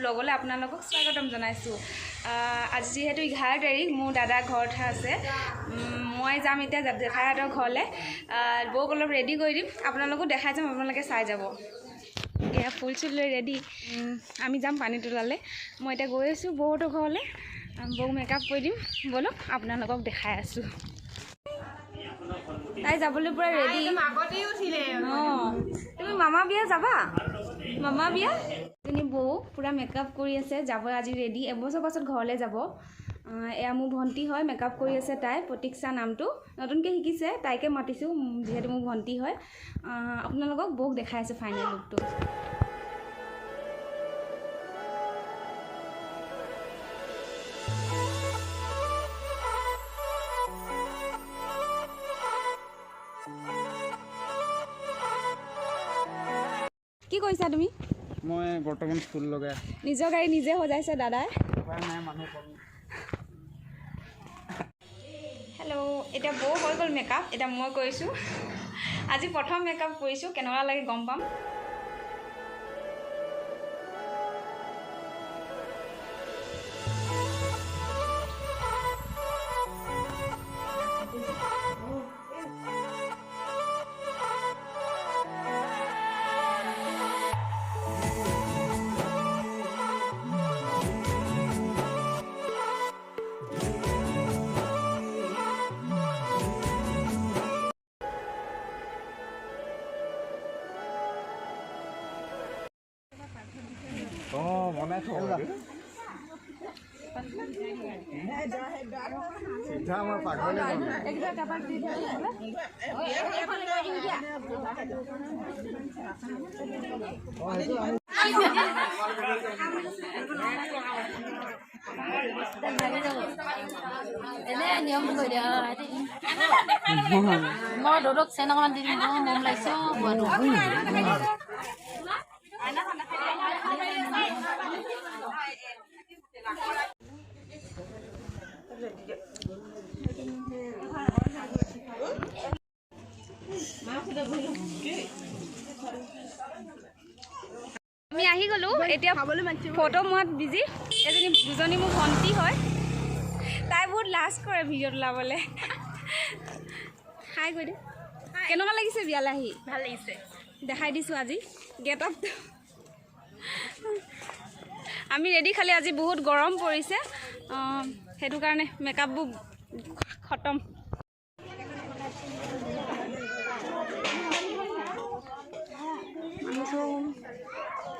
ব্লগলৈ আপোনালোকক স্বাগতম জনাইছোঁ। আজি যিহেতু 11 তাৰিখ, মোৰ দাদা ঘৰত আছে। মই যাম এতিয়া জেঠাইহঁতৰ ঘৰলৈ। বৌক অলপ ৰেডি কৰি দিম, আপোনালোকো দেখাই যাম, আপোনালোকে চাই যাব। এয়া ফুল চুল লৈ ৰেডি, আমি যাম পানী তোলালৈ। মই এতিয়া গৈ আছোঁ বৌহঁতৰ ঘৰলৈ। বৌক মেকআপ কৰি দিম, ব'লক আপোনালোকক দেখাই আছোঁ। তাই যাবলৈ পুৰা ৰেডি। অঁ, তুমি মামা বিয়া যাবা? মামা বিয়া এজনী বৌ পুৰা মেকআপ কৰি আছে, যাব আজি ৰেডি। এবছৰ পাছত ঘৰলৈ যাব। এয়া মোৰ ভণ্টি হয়, মেকআপ কৰি আছে তাই, প্ৰতীক্ষা নামটো, নতুনকৈ শিকিছে। তাইকে মাতিছোঁ যিহেতু মোৰ ভণ্টি হয়। আপোনালোকক বৌক দেখাই আছোঁ ফাইনেল লুকটো। কি কৰিছা তুমি? মই বৰ্তমান ফুল লগাই নিজৰ গাড়ী নিজে সজাইছে দাদাই। হেল্ল', এতিয়া বৌ হৈ গ'ল মেকআপ, এতিয়া মই কৰিছোঁ। আজি প্ৰথম মেকআপ কৰিছোঁ, কেনেকুৱা লাগে গম পাম। বনাই থওঁ চিধা মই পাঘৰলৈ এনে নিয়ম কৰি দিয়া মই দৌৰক চেন অকণমান দি দিম। মম লাগিছে আমি আহি গ'লোঁ। এতিয়া ফটো মৰাত বিজি। দুজনী মোৰ ভণ্টি হয়, তাই বহুত লাজ কৰে ভিডিঅ' তোলাবলৈ। হাই কৈ দে। কেনেকুৱা লাগিছে বিয়ালৈ আহি? ভাল লাগিছে। দেখাই দিছোঁ আজি গেট আপ। আমি ৰেডি, খালি আজি বহুত গৰম পৰিছে, সেইটো কাৰণে মেকআপবোৰ খতম।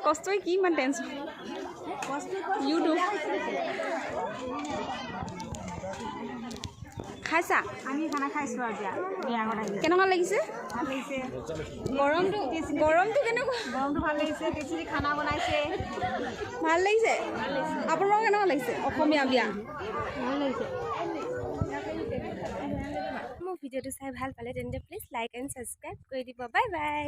কষ্টই কি ইমান টেনশ্যন, ইউটিউব খাইছা? আমি খানা খাইছোঁ আৰু এতিয়া বিয়া ঘৰত আহি। কেনেকুৱা লাগিছে? ভাল লাগিছে। গৰমটো কেনেকুৱা? গৰমটো ভাল লাগিছে। খিচিৰি খানা বনাইছে, ভাল লাগিছে। আপোনালোকৰ কেনেকুৱা লাগিছে অসমীয়া বিয়া? ভাল লাগিছে। মোৰ ভিডিঅ'টো চাই ভাল পালে তেন্তে প্লিজ লাইক এণ্ড ছাবস্ক্ৰাইব কৰি দিব। Bye bye.